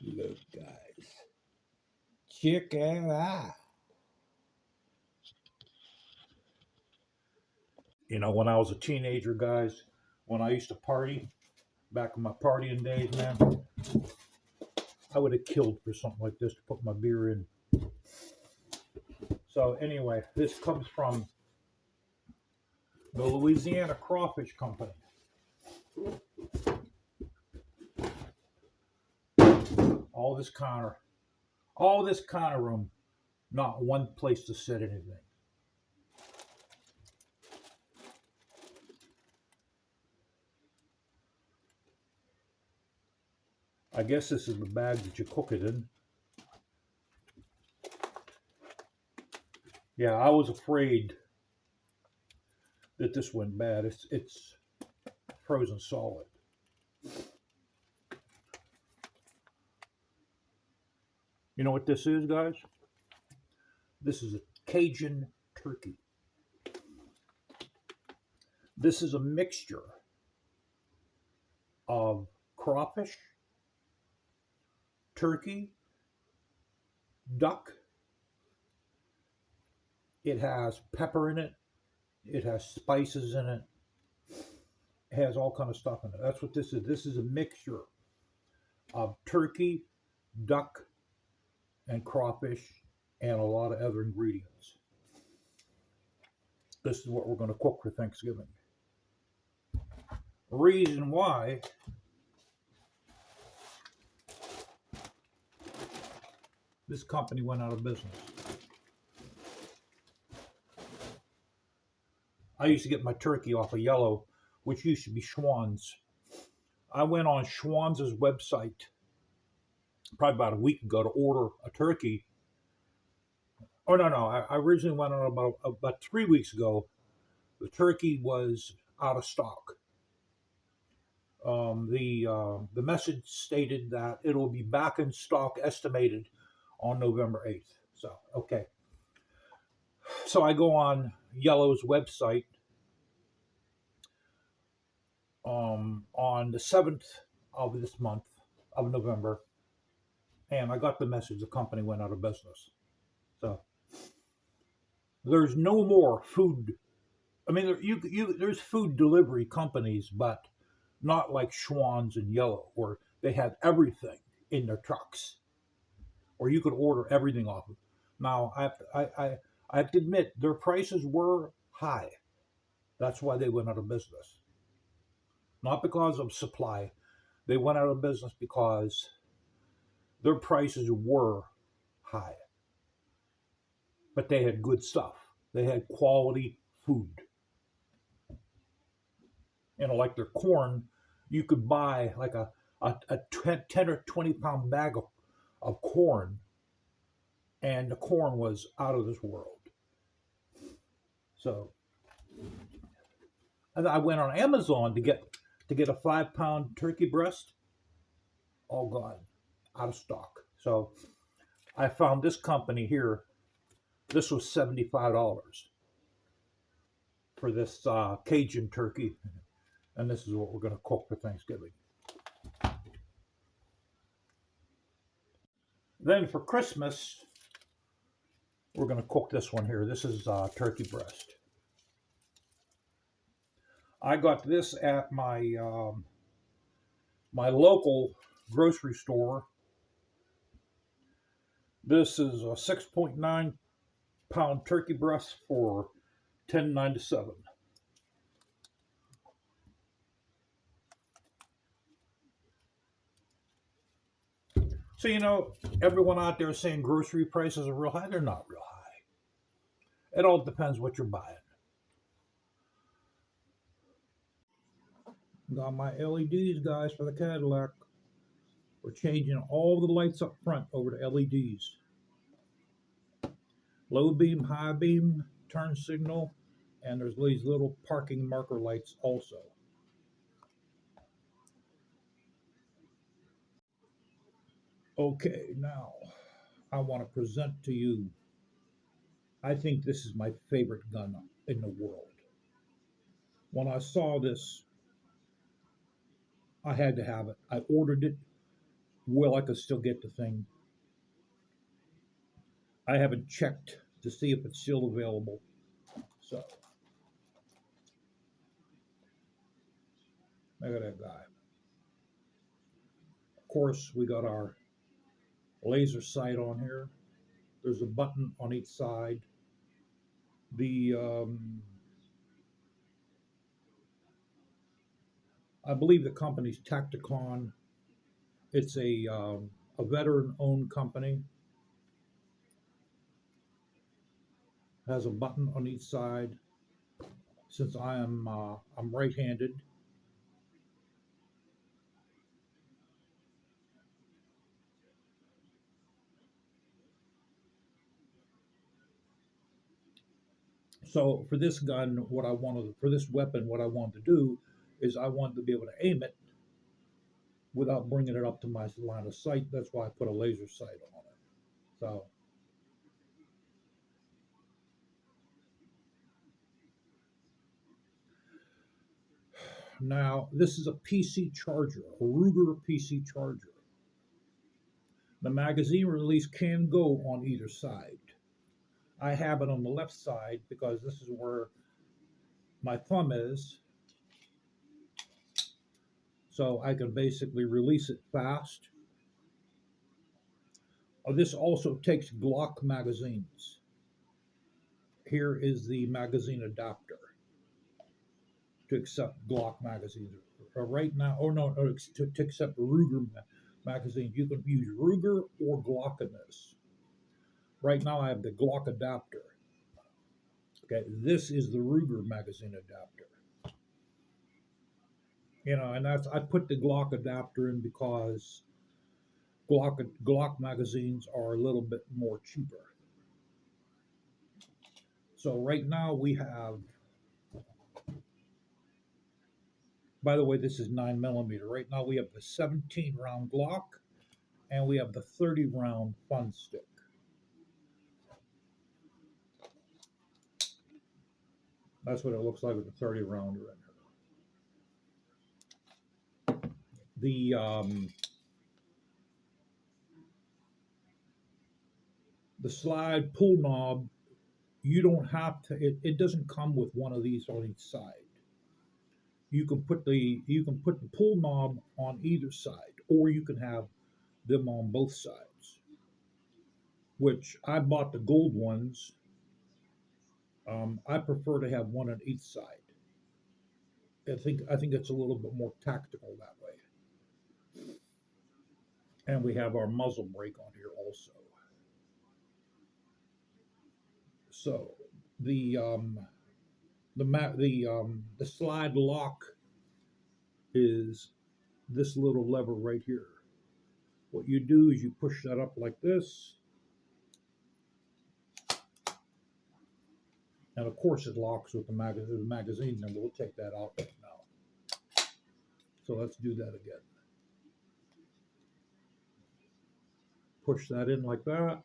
Look, guys. Check it out. You know, when I was a teenager, guys, when I used to party, back in my partying days, man, I would have killed for something like this to put my beer in. So anyway, this comes from the Louisiana Crawfish Company. All this counter room, not one place to set anything. I guess this is the bag that you cook it in. Yeah, I was afraid that this went bad. It's frozen solid. You know what this is, guys? This is a Cajun turkey. This is a mixture of crawfish, turkey, duck. It has pepper in it. It has spices in it. It has all kind of stuff in it. That's what this is. This is a mixture of turkey, duck, and crawfish, and a lot of other ingredients. This is what we're going to cook for Thanksgiving. Reason why this company went out of business. I used to get my turkey off of Yellow, which used to be Schwann's. I went on Schwann's website probably about a week ago to order a turkey. Oh, no. I originally went on about 3 weeks ago. The turkey was out of stock. The message stated that it'll be back in stock, estimated on November 8th. So, okay. So I go on Yellow's website on the 7th of this month of November, and I got the message the company went out of business. So there's no more food. I mean, there's food delivery companies, but not like Schwann's and Yellow, where they have everything in their trucks, or you could order everything off of. Now, I have to admit, their prices were high. That's why they went out of business. Not because of supply. They went out of business because their prices were high. But they had good stuff. They had quality food. You know, like their corn, you could buy like a 10 or 20 pound bag of corn, and the corn was out of this world. So, and I went on Amazon to get a 5 pound turkey breast. All gone, out of stock. So I found this company here. This was $75 for this Cajun turkey, and this is what we're going to cook for Thanksgiving. Then for Christmas, we're going to cook this one here. This is turkey breast. I got this at my my local grocery store. This is a 6.9 pound turkey breast for $10.97. So, you know, everyone out there saying grocery prices are real high. They're not real high. It all depends what you're buying. Got my LEDs, guys, for the Cadillac. We're changing all the lights up front over to LEDs. Low beam, high beam, turn signal, and there's these little parking marker lights also. Okay, now I want to present to you, I think this is my favorite gun in the world. When I saw this, I had to have it. I ordered it. Well, I could still get the thing. I haven't checked to see if it's still available. So, look at that guy. Of course, we got our laser sight on here. There's a button on each side. The I believe the company's Tacticon. It's a veteran-owned company. Has a button on each side. Since I'm right-handed, so for this gun, for this weapon, what I wanted to do is I wanted to be able to aim it without bringing it up to my line of sight. That's why I put a laser sight on it. So now this is a PC charger, a Ruger PC charger. The magazine release can go on either side. I have it on the left side because this is where my thumb is, so I can basically release it fast. This also takes Glock magazines. Here is the magazine adapter to accept Glock magazines. Right now, or no, or to accept Ruger magazines. You can use Ruger or Glock in this. Right now, I have the Glock adapter. Okay, this is the Ruger magazine adapter. And I put the Glock adapter in because Glock magazines are a little bit more cheaper. So right now we have, by the way, this is 9mm. Right now we have the 17 round Glock and we have the 30 round Fun Stick. That's what it looks like with the 30 rounder in here. The slide pull knob, you don't have to. It doesn't come with one of these on each side. You can put the pull knob on either side, or you can have them on both sides. Which I bought the gold ones. I prefer to have one on each side. I think it's a little bit more tactical that way. And we have our muzzle brake on here also. So the slide lock is this little lever right here. What you do is you push that up like this, and of course it locks with the magazine, and we'll take that out right now. So let's do that again. Push that in like that.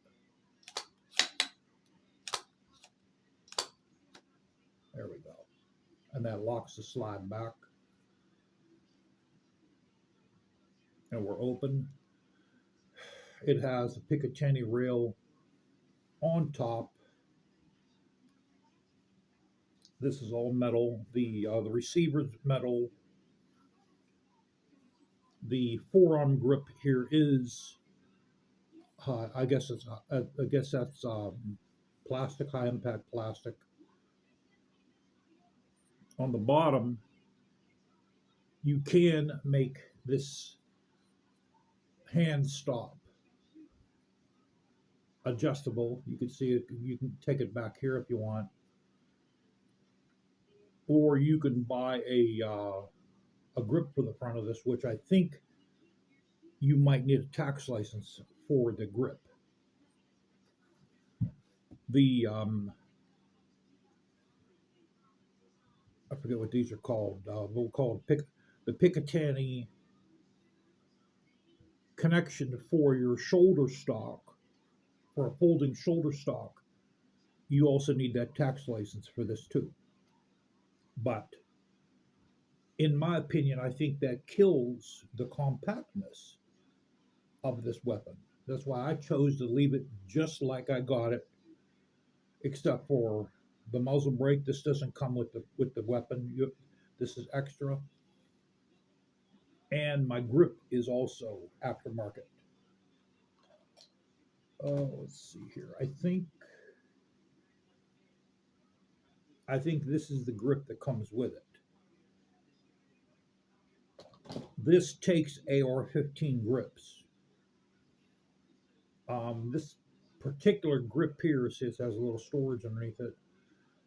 There we go. And that locks the slide back. And we're open. It has a Picatinny rail on top. This is all metal. The receiver's metal. The forearm grip here is, I guess that's plastic, high impact plastic. On the bottom, you can make this hand stop adjustable. You can see it. You can take it back here if you want, or you can buy a grip for the front of this, which I think you might need a tax license for the grip. The I forget what these are called. We'll call it the Picatinny connection for your shoulder stock, for a folding shoulder stock. You also need that tax license for this too. But in my opinion, I think that kills the compactness of this weapon. That's why I chose to leave it just like I got it, except for the muzzle brake. This doesn't come with the weapon. This is extra, and my grip is also aftermarket. Let's see here. I think this is the grip that comes with it. This takes AR-15 grips. This particular grip here has a little storage underneath it.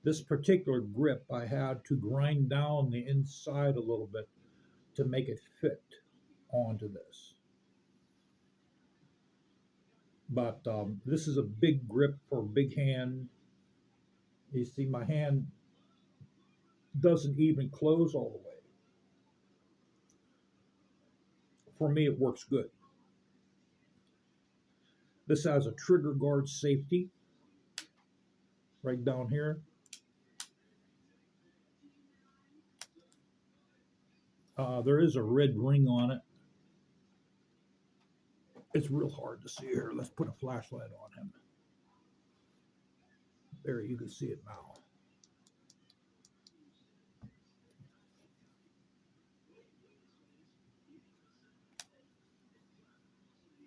This particular grip, I had to grind down the inside a little bit to make it fit onto this. But this is a big grip for a big hand. You see, my hand doesn't even close all the way. For me, it works good. This has a trigger guard safety right down here. There is a red ring on it. It's real hard to see here. Let's put a flashlight on him. There, you can see it now.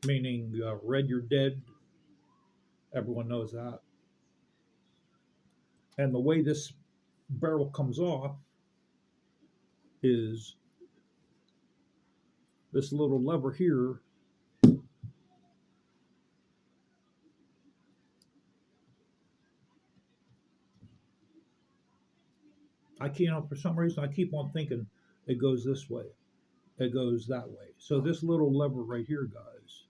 Meaning red, you're dead. Everyone knows that. And the way this barrel comes off is this little lever here. I can't, for some reason, I keep on thinking it goes this way. It goes that way. So this little lever right here, guys,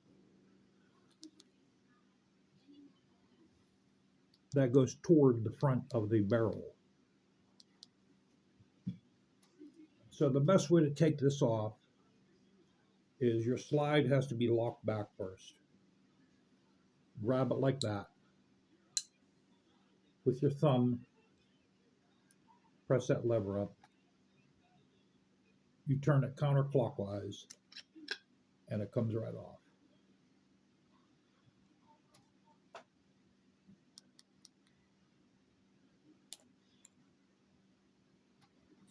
that goes toward the front of the barrel. So the best way to take this off is your slide has to be locked back first. Grab it like that with your thumb. Press that lever up. You turn it counterclockwise and it comes right off.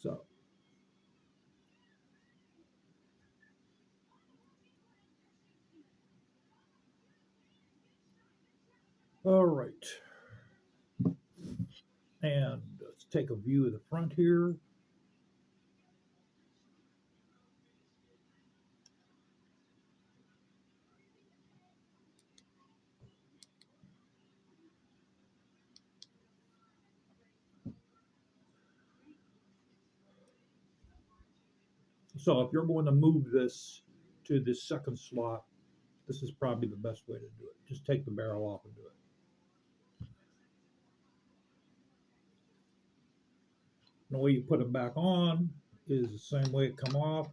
So all right, and let's take a view of the front here. So if you're going to move this to this second slot, this is probably the best way to do it. Just take the barrel off and do it. And the way you put it back on is the same way it come off.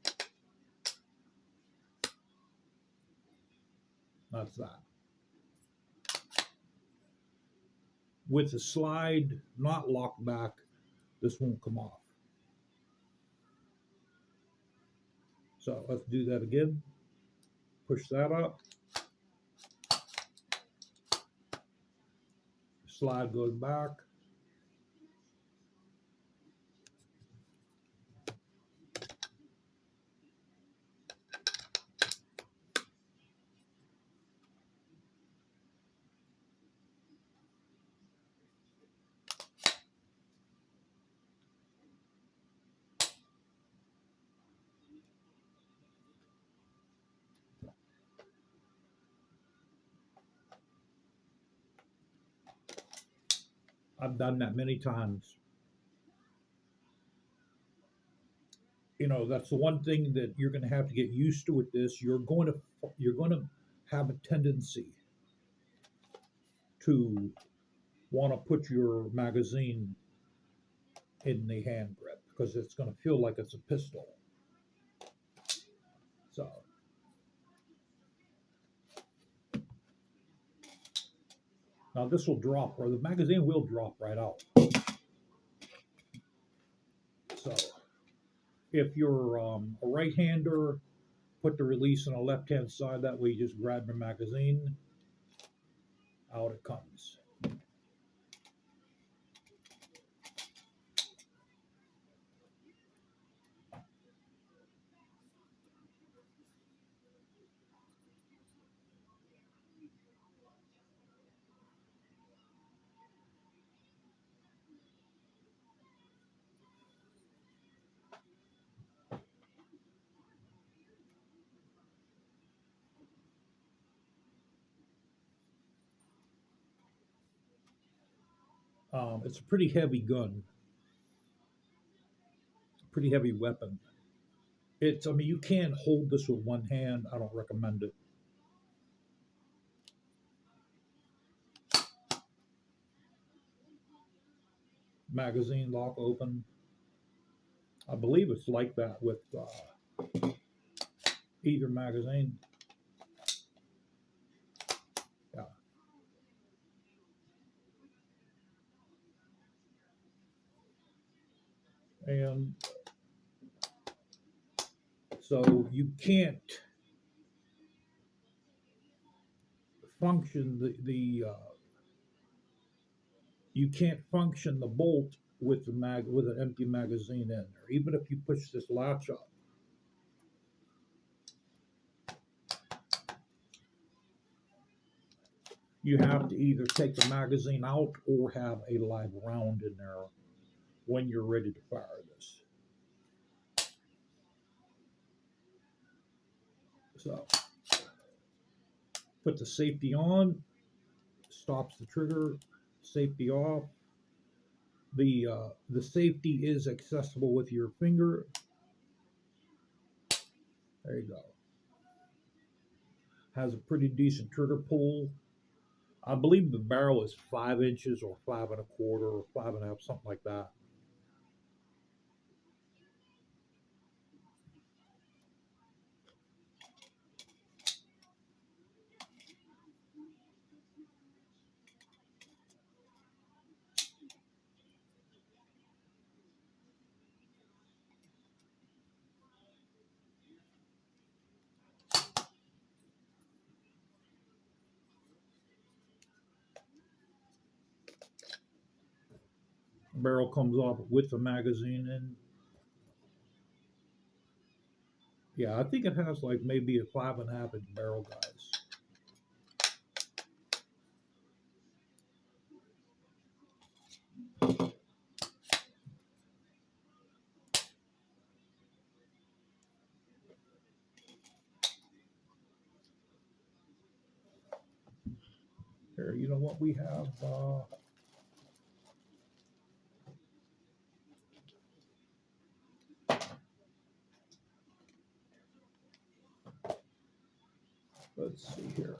That's that. With the slide not locked back, this won't come off. So let's do that again. Push that up. Slide goes back. I've done that many times. You know, that's the one thing that you're going to have to get used to with this. You're going to have a tendency to want to put your magazine in the hand grip because it's going to feel like it's a pistol. So now this will drop, or the magazine will drop right out. So if you're a right-hander put the release on the left-hand side. That way you just grab your magazine. Out it comes. It's a pretty heavy gun, pretty heavy weapon. I mean, you can't hold this with one hand. I don't recommend it. Magazine lock open. I believe it's like that with either magazine. Yeah. And so you can't function you can't function the bolt with with an empty magazine in there. Even if you push this latch up, you have to either take the magazine out or have a live round in there when you're ready to fire this. So put the safety on, stops the trigger, safety off. The safety is accessible with your finger. There you go. Has a pretty decent trigger pull. I believe the barrel is 5 inches or 5 1/4 or 5 1/2, something like that. Barrel comes off with the magazine in. Yeah, I think it has like maybe a 5 1/2 inch barrel, guys. Here, you know what we have? Let's see here.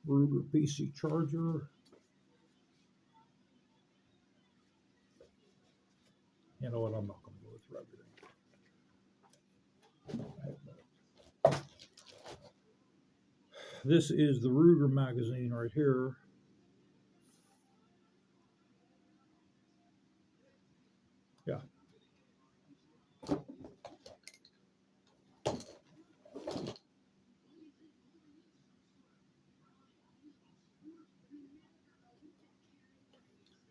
Ruger PC charger. You know what? I'm not going to go with everything. This is the Ruger magazine right here. Yeah.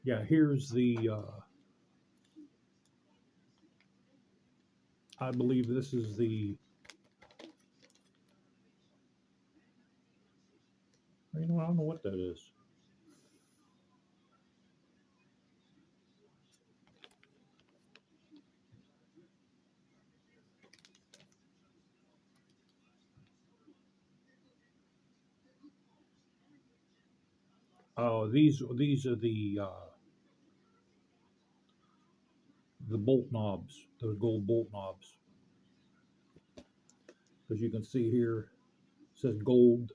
Yeah, here's the, I believe this is the, you know, I don't know what that is. Oh, these are the bolt knobs, those gold bolt knobs. As you can see here, it says gold.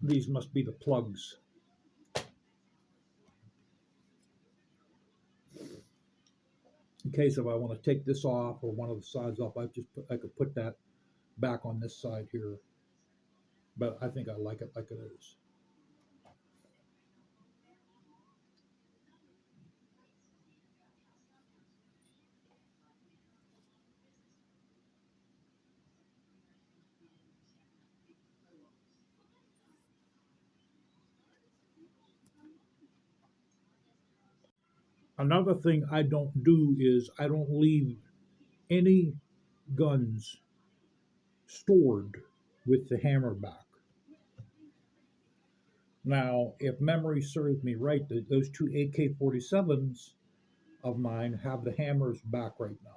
These must be the plugs. In case if I want to take this off or one of the sides off, I could put that back on this side here. But I think I like it like it is. Another thing I don't do is I don't leave any guns stored with the hammer back. Now, if memory serves me right, those two AK-47s of mine have the hammers back right now.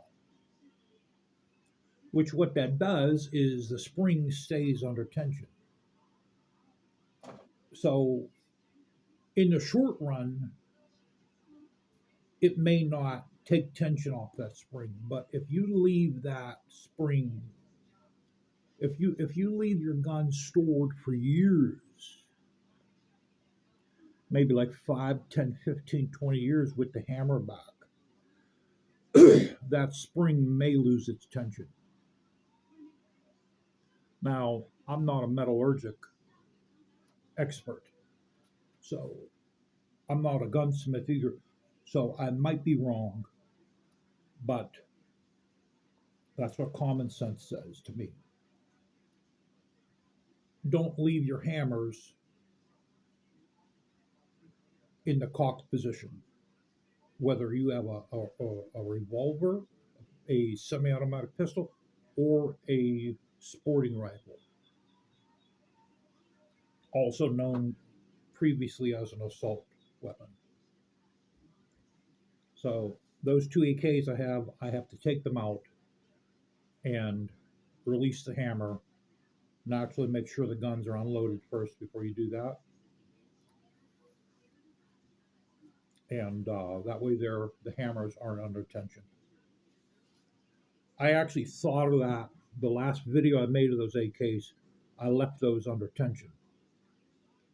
Which what that does is the spring stays under tension. So in the short run, it may not take tension off that spring, but if you leave that spring, if you leave your gun stored for years, maybe like 5, 10, 15, 20 years with the hammer back, that spring may lose its tension. Now, I'm not a metallurgic expert, so I'm not a gunsmith either, so I might be wrong, but that's what common sense says to me. Don't leave your hammers in the cocked position, whether you have a revolver, a semi automatic pistol, or a sporting rifle, also known previously as an assault weapon. So, those two AKs I have to take them out and release the hammer. Naturally, make sure the guns are unloaded first before you do that. And that way, the hammers aren't under tension. I actually thought of that the last video I made of those AKs. I left those under tension,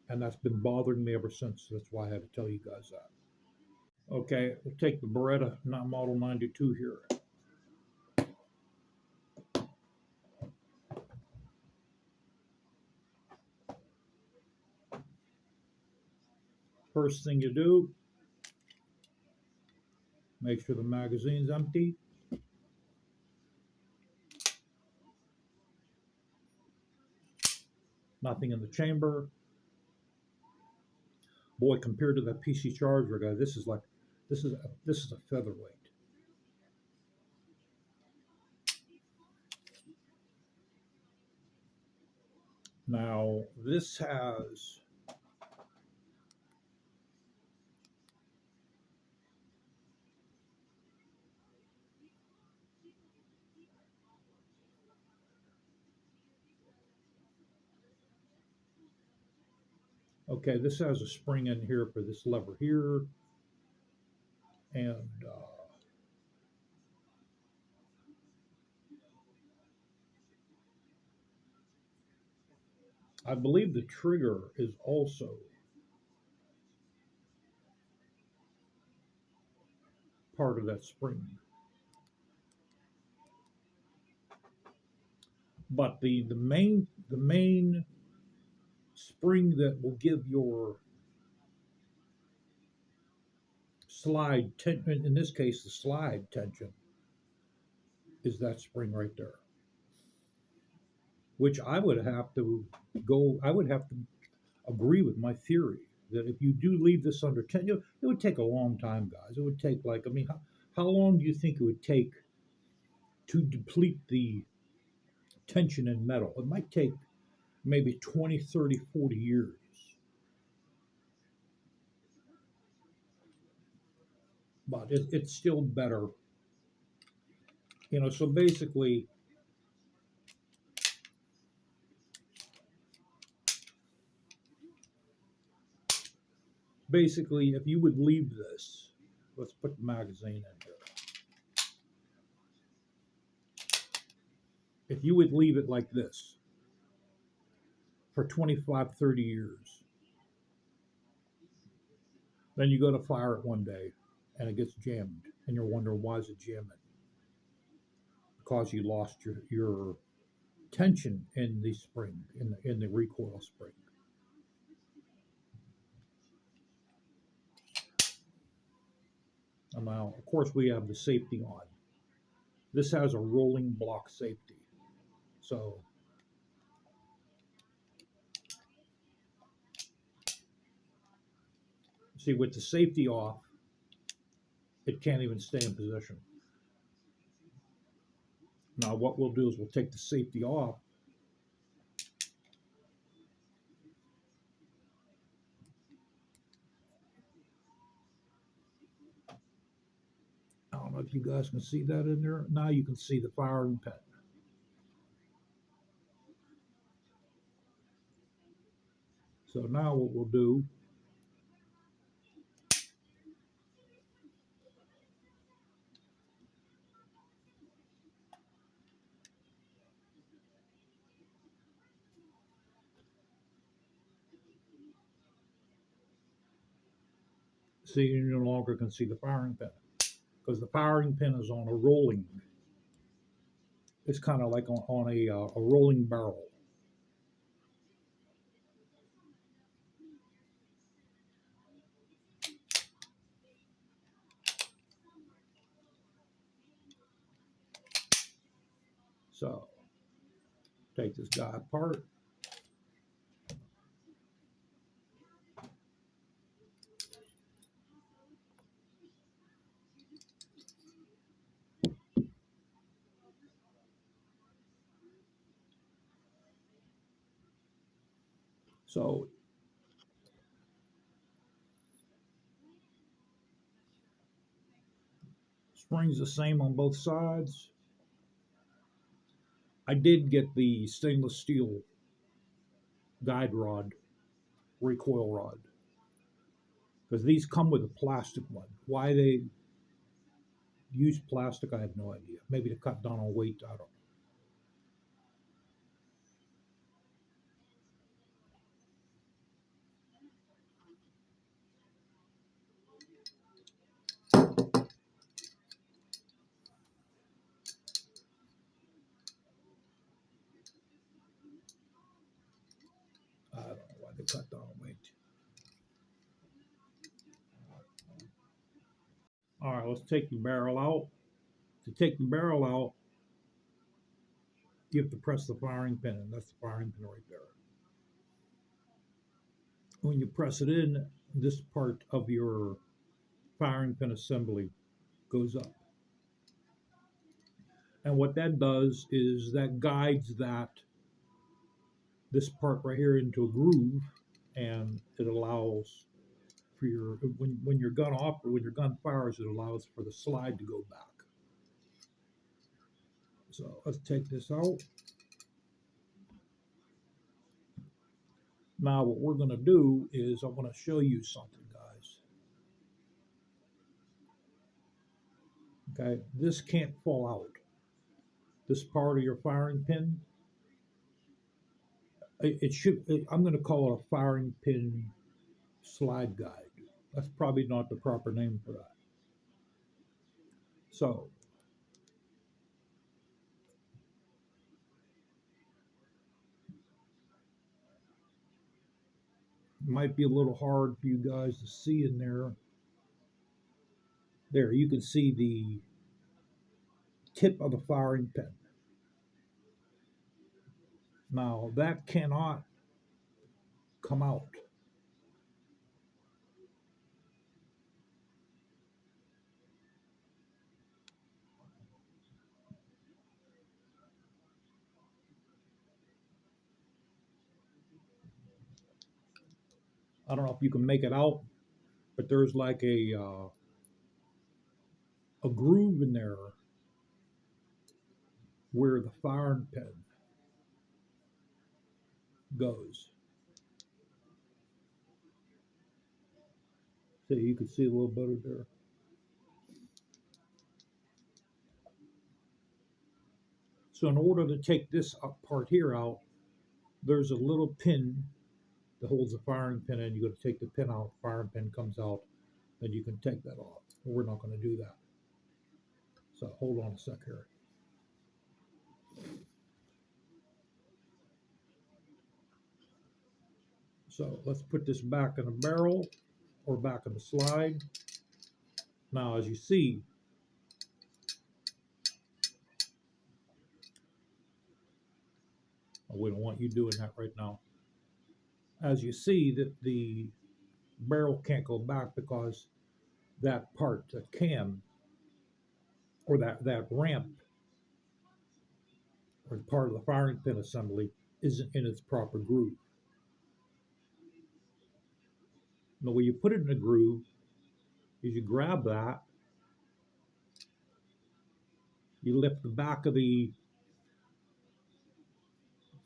and that's been bothering me ever since. That's why I had to tell you guys that. Okay, we'll take the Beretta, not Model 92 here. First thing you do, make sure the magazine's empty. Nothing in the chamber. Boy, compared to that PC Charger guy, this is a featherweight. Now this has okay. This has a spring in here for this lever here, and I believe the trigger is also part of that spring. But the main spring that will give your slide tension, in this case the slide tension, is that spring right there. Which I would have to agree with my theory that if you do leave this under tension, it would take a long time, guys. It would take like, I mean, how long do you think it would take to deplete the tension in metal? It might take maybe 20, 30, 40 years. But it's still better. So basically, if you would leave this, let's put the magazine in here. If you would leave it like this for 25, 30 years, then you go to fire it one day and it gets jammed, and you're wondering why is it jamming? Because you lost your tension in the spring, in the recoil spring. And now, of course, we have the safety on. This has a rolling block safety. So see, with the safety off, it can't even stay in position. Now what we'll do is we'll take the safety off. I don't know if you guys can see that in there. Now you can see the firing pin. So now what we'll do, see, you no longer can see the firing pin because the firing pin is on a rolling. It's kind of like on a rolling barrel. So take this guy apart. So springs the same on both sides. I did get the stainless steel guide rod, recoil rod, because these come with a plastic one. Why they use plastic, I have no idea. Maybe to cut down on weight, I don't know. I don't know why they cut down on weight. All right, let's take the barrel out. To take the barrel out, you have to press the firing pin, and that's the firing pin right there. When you press it in, this part of your firing pin assembly goes up. And what that does is that guides this part right here into a groove, and it allows for your when your gun off or when your gun fires, it allows for the slide to go back. So let's take this out. Now what we're going to do is I want to show you something, guys. Okay, this can't fall out. This part of your firing pin, it should. I'm going to call it a firing pin slide guide. That's probably not the proper name for that. So it might be a little hard for you guys to see in there. There, you can see the tip of the firing pin. Now that cannot come out. I don't know if you can make it out, but there's like a groove in there where the firing pin goes. So you can see a little better there. So in order to take this part here out, there's a little pin that holds the firing pin in. You got to take the pin out, firing pin comes out, then you can take that off. We're not going to do that. So hold on a sec here. So let's put this back in the barrel or back in the slide. Now, as you see, we don't want you doing that right now. As you see, that the barrel can't go back because that part, that cam, or that ramp, or part of the firing pin assembly isn't in its proper groove. And the way you put it in a groove is you grab that, you lift the back of the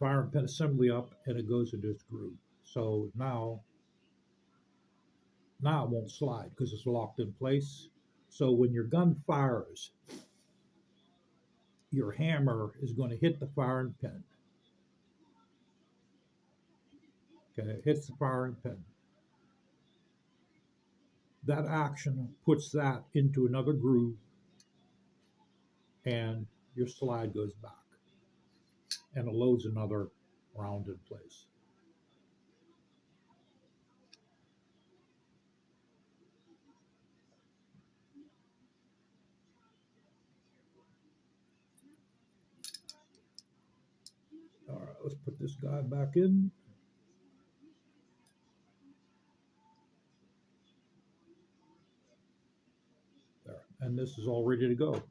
firing pin assembly up, and it goes into its groove. So now it won't slide because it's locked in place. So when your gun fires, your hammer is going to hit the firing pin. Okay, it hits the firing pin. That action puts that into another groove, and your slide goes back, and it loads another round in place. All right, let's put this guy back in. There, and this is all ready to go.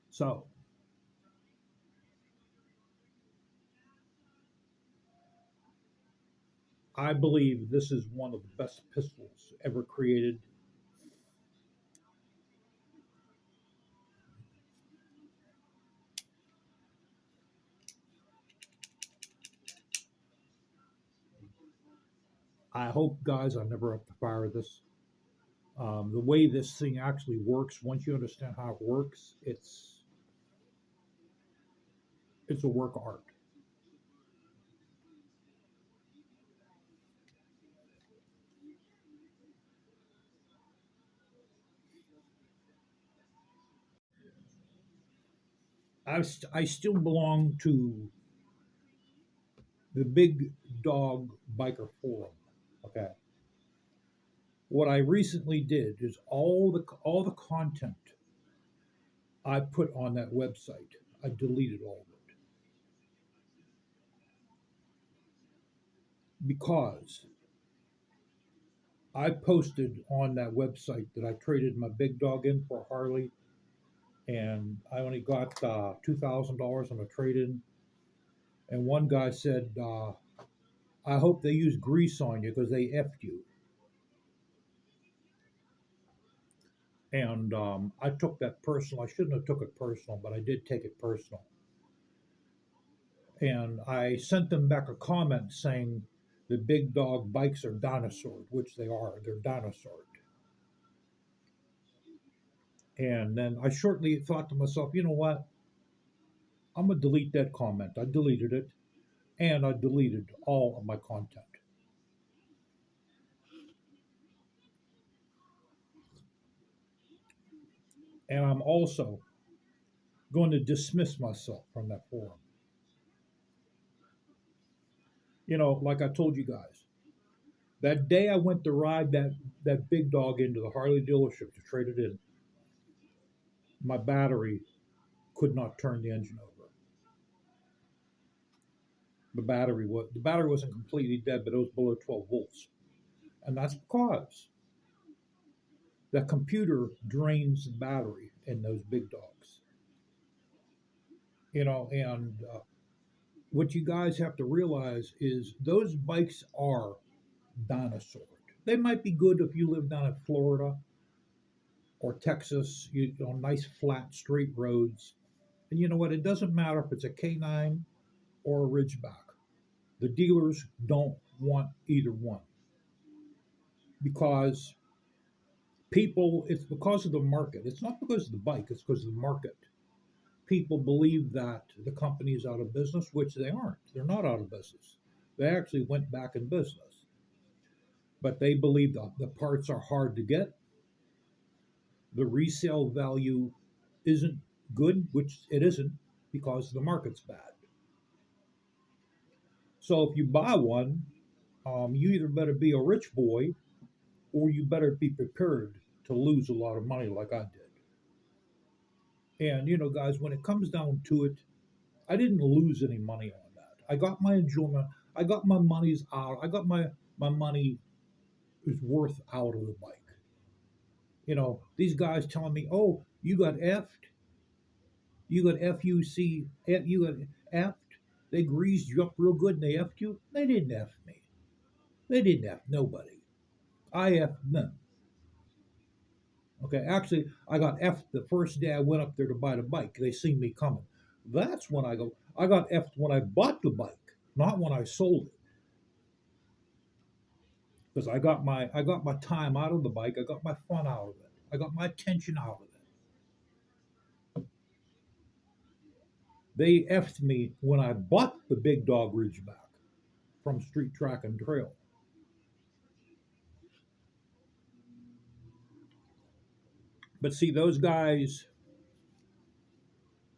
So I believe this is one of the best pistols ever created. I hope, guys, I never have to fire this. The way this thing actually works, once you understand how it works, it's a work of art. I still belong to the Big Dog Biker Forum. Okay. What I recently did is all the content I put on that website, I deleted all of it because I posted on that website that I traded my big dog in for a Harley, and I only got $2,000 on a trade-in. And one guy said, "I hope they use grease on you because they effed you." And I took that personal. I shouldn't have took it personal, but I did take it personal. And I sent them back a comment saying the big dog bikes are dinosaurs, which they are. They're dinosaurs. And then I shortly thought to myself, you know what? I'm gonna delete that comment. I deleted it, and I deleted all of my content. And I'm also going to dismiss myself from that forum. Like I told you guys, that day I went to ride that big dog into the Harley dealership to trade it in, my battery could not turn the engine over. The battery wasn't completely dead, but it was below 12 volts, and that's because the computer drains the battery in those big dogs. And what you guys have to realize is those bikes are dinosaurs. They might be good if you live down in Florida or Texas, on nice flat straight roads. And you know what? It doesn't matter if it's a K9 or a Ridgeback. The dealers don't want either one because it's because of the market. It's not because of the bike, it's because of the market. People believe that the company is out of business, which they aren't. They're not out of business. They actually went back in business. but they believe the parts are hard to get. The resale value isn't good, which it isn't because the market's bad. So if you buy one, you either better be a rich boy or you better be prepared to lose a lot of money like I did. And guys, when it comes down to it, I didn't lose any money on that. I got my enjoyment. I got my money's out. I got my money is worth out of the bike. These guys telling me, "Oh, you got effed. You got FUC. You got effed. They greased you up real good and they effed you." They didn't F me. They didn't F nobody. I effed them. Okay, actually, I got effed the first day I went up there to buy the bike. They seen me coming. That's when I go. I got effed when I bought the bike, not when I sold it. Because I got my time out of the bike. I got my fun out of it. I got my attention out of it. They effed me when I bought the big dog Ridgeback from Street Track and Trail. But see, those guys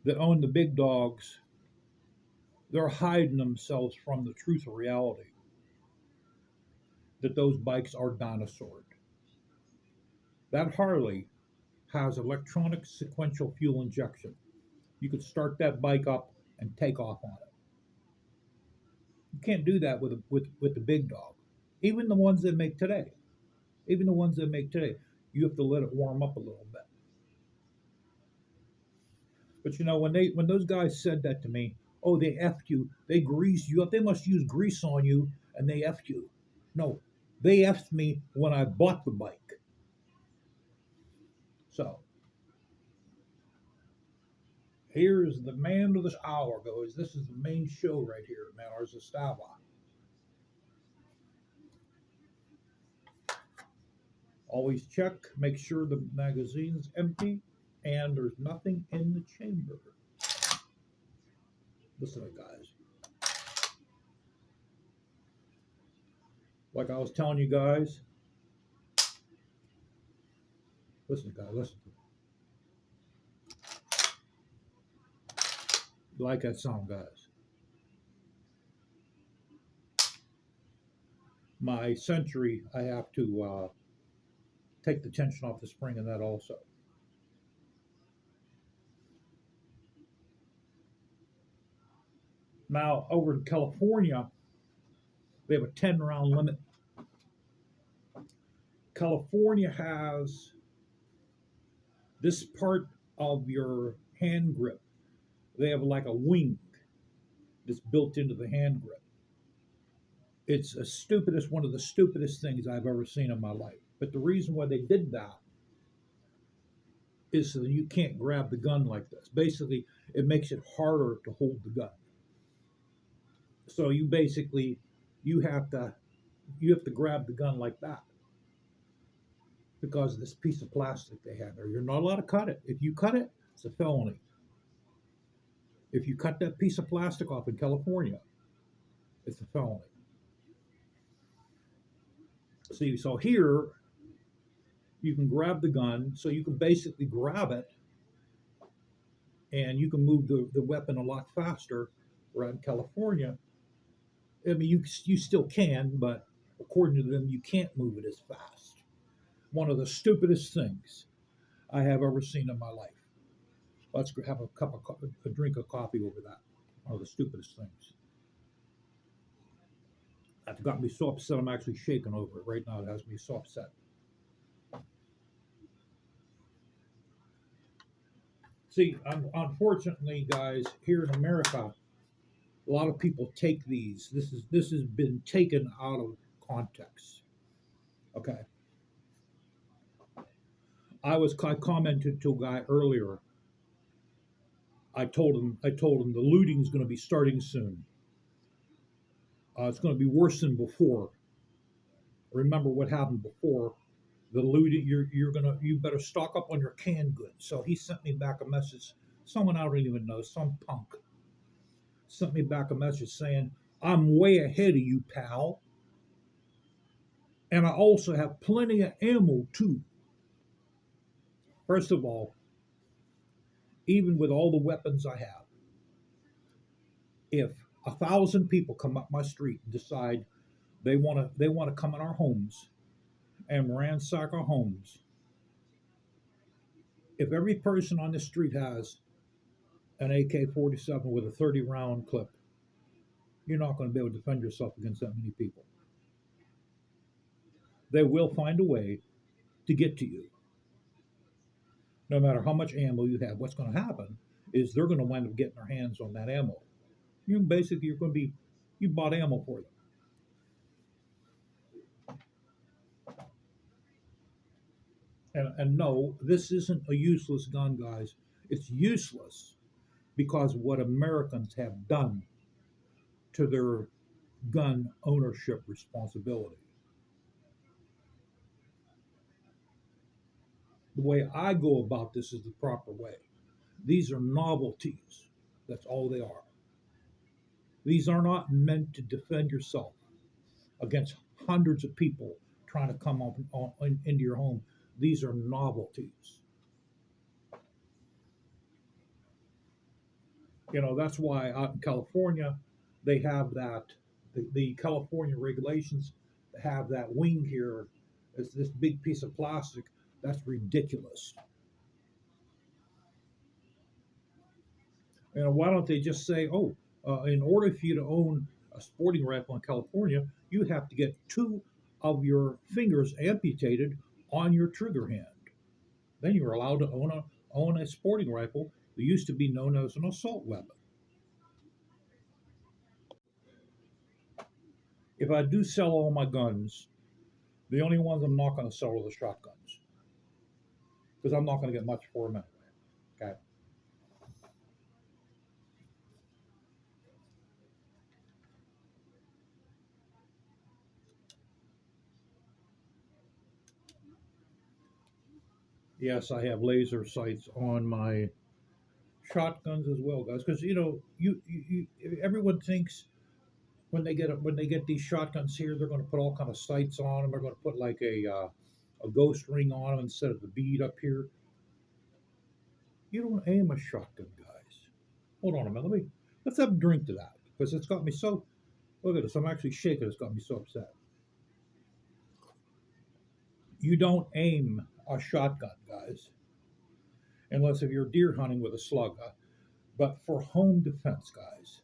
that own the big dogs, they're hiding themselves from the truth of reality that those bikes are dinosaurs. That Harley has electronic sequential fuel injection. You could start that bike up and take off on it. You can't do that with the big dog. Even the ones they make today. Even the ones they make today, you have to let it warm up a little bit. But when those guys said that to me, oh, they effed you, they greased you up, they must use grease on you, and they effed you. No, they effed me when I bought the bike. So here's the man of this hour goes. This is the main show right here, man. Ours is Stava. Always check, make sure the magazine's empty, and there's nothing in the chamber. Listen, guys. Like I was telling you guys, listen, guys, listen. You like that sound, guys? My Century, I have to take the tension off the spring in that also. Now, over in California, they have a 10-round limit. California has this part of your hand grip. They have like a wing that's built into the hand grip. It's one of the stupidest things I've ever seen in my life. But the reason why they did that is so that you can't grab the gun like this. Basically, it makes it harder to hold the gun. So you have to grab the gun like that because of this piece of plastic they have there. You're not allowed to cut it. If you cut it, it's a felony. If you cut that piece of plastic off in California, it's a felony. See, so here you can grab the gun, so you can basically grab it and you can move the weapon a lot faster. Right in California, I mean, you still can, but according to them, you can't move it as fast. One of the stupidest things I have ever seen in my life. Let's have a drink of coffee over that. One of the stupidest things. That got me so upset. I'm actually shaking over it right now. It has me so upset. See, unfortunately, guys, here in America, a lot of people take these. This has been taken out of context. Okay. I commented to a guy earlier. I told him the looting is going to be starting soon. It's going to be worse than before. Remember what happened before. The looting. You better stock up on your canned goods. So he sent me back a message. Someone I don't even know, some punk, sent me back a message saying, "I'm way ahead of you, pal." And I also have plenty of ammo too. First of all, even with all the weapons I have, if 1,000 people come up my street and decide they want to come in our homes and ransack our homes, if every person on the street has an AK-47 with a 30 round clip, you're not going to be able to defend yourself against that many people. They will find a way to get to you. No matter how much ammo you have, what's going to happen is they're going to wind up getting their hands on that ammo. You're going to be, you bought ammo for them. And no, this isn't a useless gun, guys. It's useless because of what Americans have done to their gun ownership responsibility. The way I go about this is the proper way. These are novelties. That's all they are. These are not meant to defend yourself against hundreds of people trying to come up into your home. These are novelties. That's why out in California, they have that, the California regulations have that wing here. It's this big piece of plastic. That's ridiculous. Why don't they just say, oh, in order for you to own a sporting rifle in California, you have to get two of your fingers amputated on your trigger hand. Then you're allowed to own a sporting rifle that used to be known as an assault weapon. If I do sell all my guns, the only ones I'm not going to sell are the shotguns because I'm not going to get much for them anyway. Okay. Yes, I have laser sights on my shotguns as well, guys. Because everyone thinks when they get these shotguns here, they're going to put all kind of sights on them. They're going to put like a ghost ring on them instead of the bead up here. You don't aim a shotgun, guys. Hold on a minute. Let's have a drink to that because it's got me so. Look at this. I'm actually shaking. It's got me so upset. You don't aim a shotgun, guys, unless if you're deer hunting with a slug. But for home defense, guys,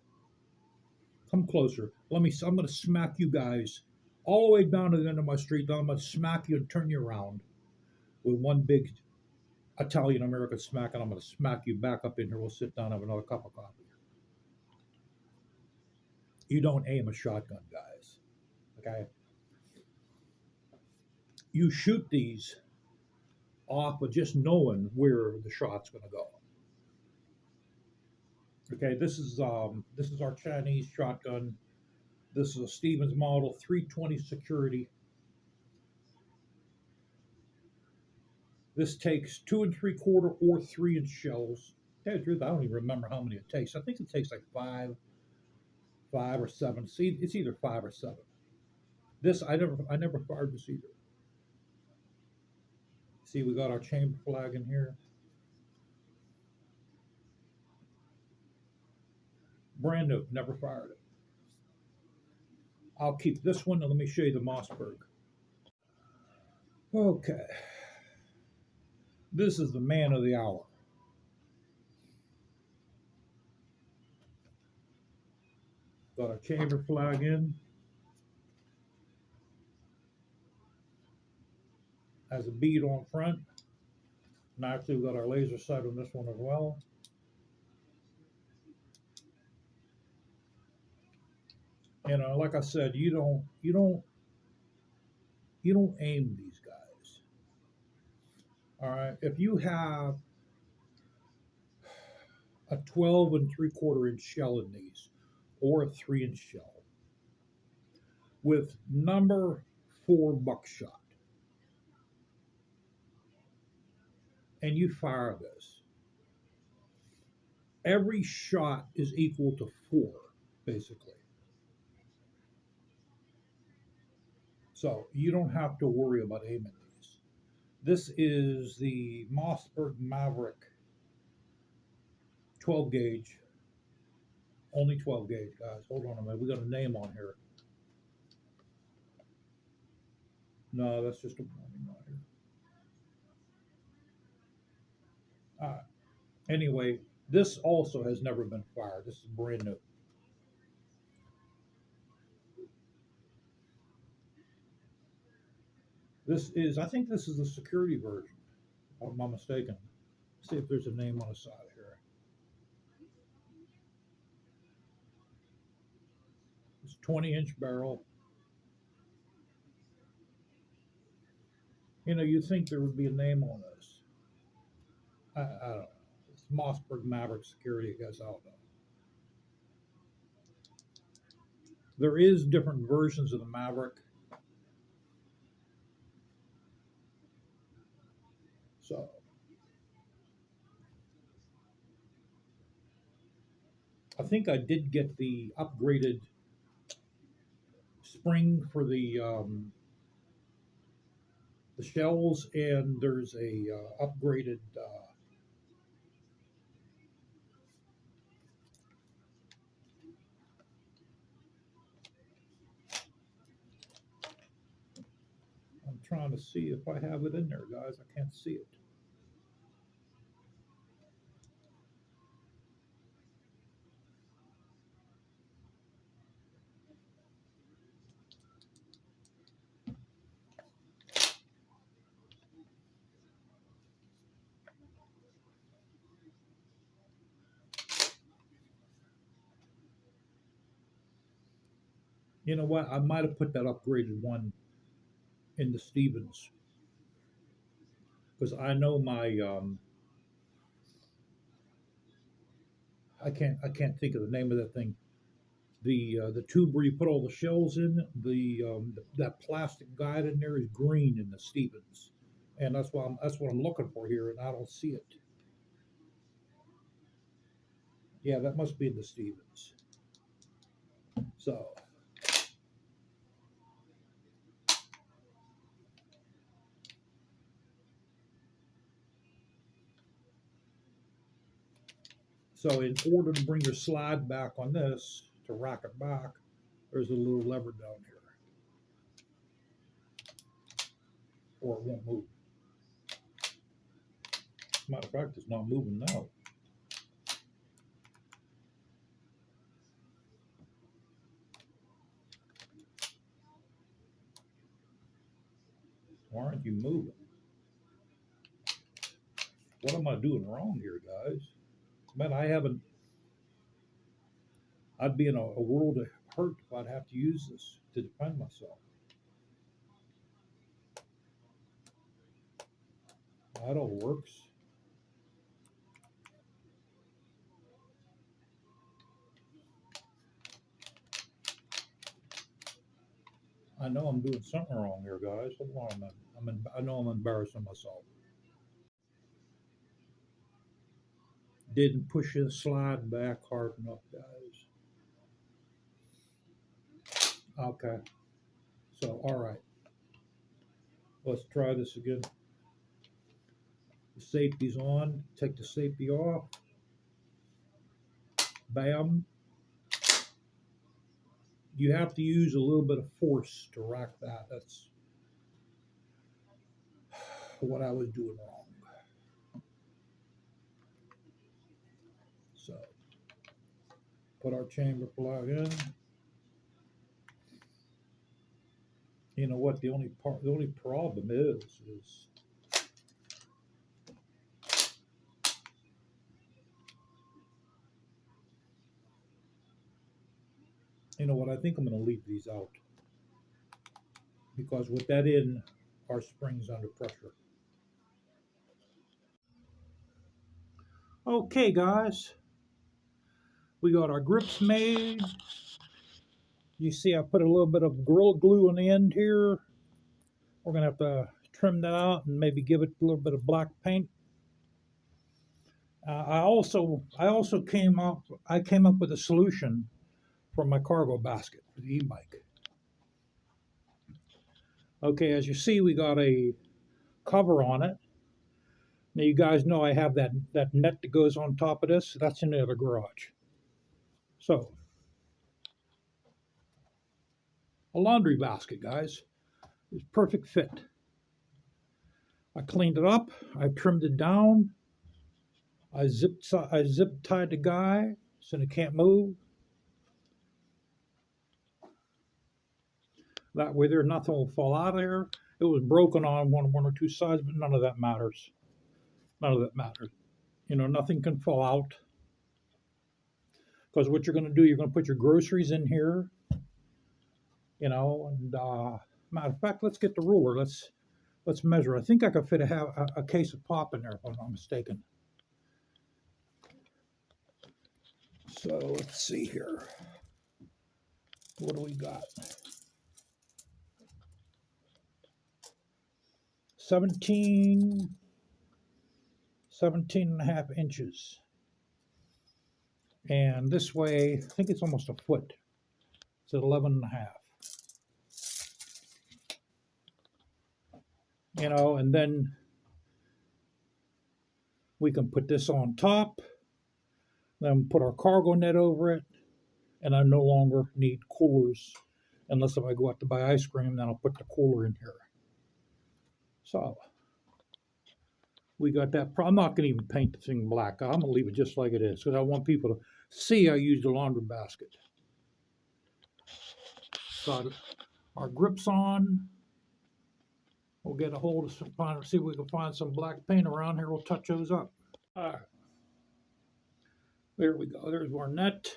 come closer. I'm going to smack you guys all the way down to the end of my street. Then I'm going to smack you and turn you around with one big Italian American smack, and I'm going to smack you back up in here. We'll sit down and have another cup of coffee. You don't aim a shotgun, guys. Okay? You shoot these off of just knowing where the shot's going to go. Okay, this is our Chinese shotgun. This is a Stevens model 320 security. This takes 2 3/4 or 3-inch shells. To tell you the truth, I don't even remember how many it takes. I think it takes like five or seven. See, it's either 5 or 7. This I never fired this either. See, we got our chamber flag in here. Brand new, never fired it. I'll keep this one and let me show you the Mossberg. Okay. This is the man of the hour. Got our chamber flag in. Has a bead on front. And actually, we've got our laser sight on this one as well. Like I said, you don't aim these guys. All right. If you have a 12 3/4 inch shell in these, or a 3-inch shell with number 4 buckshot, and you fire this, every shot is equal to 4, basically. So you don't have to worry about aiming these. This is the Mossberg Maverick 12 gauge, only 12 gauge, guys. Hold on a minute. We got a name on here. No, that's just a warning on here. Anyway, this also has never been fired. This is brand new. This is, I think this is the security version, if I'm not mistaken. See if there's a name on the side here. It's 20-inch barrel. You know, you'd think there would be a name on this. I don't know. It's Mossberg Maverick Security, I guess. I don't know. There is different versions of the Maverick. So I think I did get the upgraded spring for the shells, and there's a upgraded. I'm trying to see if I have it in there, guys. I can't see it. You know what? I might have put that upgraded one in the Stevens because I know my I can't think of the name of that thing. The tube where you put all the shells in, that plastic guide in there is green in the Stevens, and that's what I'm looking for here, and I don't see it. Yeah, that must be in the Stevens. So so in order to bring your slide back on this to rack it back, there's a little lever down here, or it won't move. Matter of fact, it's not moving now. Why aren't you moving? What am I doing wrong here, guys? Man, I'd be in a world of hurt if I'd have to use this to defend myself. That all works. I know I'm doing something wrong here, guys. Hold on a minute. I know I'm embarrassing myself. Didn't push the slide back hard enough, guys. Okay. So, all right. Let's try this again. The safety's on. Take the safety off. Bam. You have to use a little bit of force to rack that. That's what I was doing wrong. So, put our chamber plug in. You know what? The only problem is you know what? I think I'm going to leave these out because with that in, our spring's under pressure. Okay, guys, we got our grips made. You see, I put a little bit of Gorilla Glue on the end here. We're gonna have to trim that out and maybe give it a little bit of black paint. I also came up with a solution for my cargo basket for the e-bike. Okay, as you see, we got a cover on it. Now you guys know I have that net that goes on top of this. That's in the other garage. So, a laundry basket, guys. It's perfect fit. I cleaned it up. I trimmed it down. I zip tied the guy so he can't move. That way there nothing will fall out of there. It was broken on one or two sides, but none of that matters. None of that matters. You know, nothing can fall out. Because what you're going to do, you're going to put your groceries in here. You know, and matter of fact, let's get the ruler. Let's measure. I think I could fit a case of pop in there, if I'm not mistaken. So let's see here. What do we got? 17 and a half inches. And this way, I think it's almost a foot. It's at 11 and a half. You know, and then we can put this on top, then put our cargo net over it, and I no longer need coolers, unless if I go out to buy ice cream, then I'll put the cooler in here. So, we got that. I'm not going to even paint the thing black. I'm going to leave it just like it is, because I want people to see I used the laundry basket. Got our grips on. We'll get a hold of some, see if we can find some black paint around here. We'll touch those up. All right. There we go. There's our net.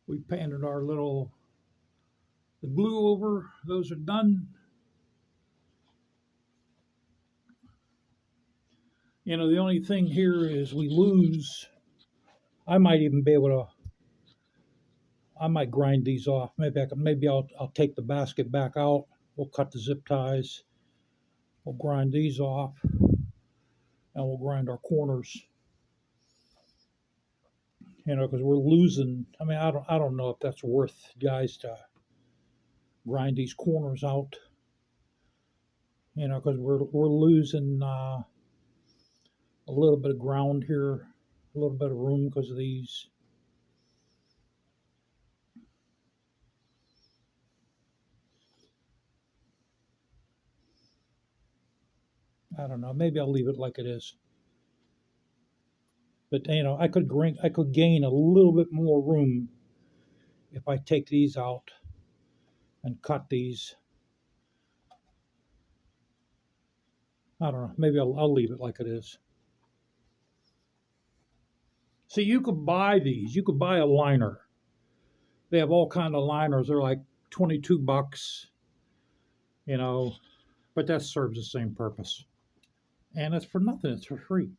We painted our the glue over. Those are done. You know, the only thing here is we lose. I might even be able to. I might grind these off. Maybe I'll take the basket back out. We'll cut the zip ties. We'll grind these off, and we'll grind our corners. You know, because we're losing. I mean, I don't know if that's worth, guys, to grind these corners out. You know, because we're losing a little bit of ground here, a little bit of room because of these. I don't know. Maybe I'll leave it like it is. But you know, I could gain a little bit more room if I take these out and cut these. I don't know. Maybe I'll leave it like it is. See, you could buy these. You could buy a liner. They have all kind of liners. They're like $22, you know, but that serves the same purpose. And it's for nothing. It's for free.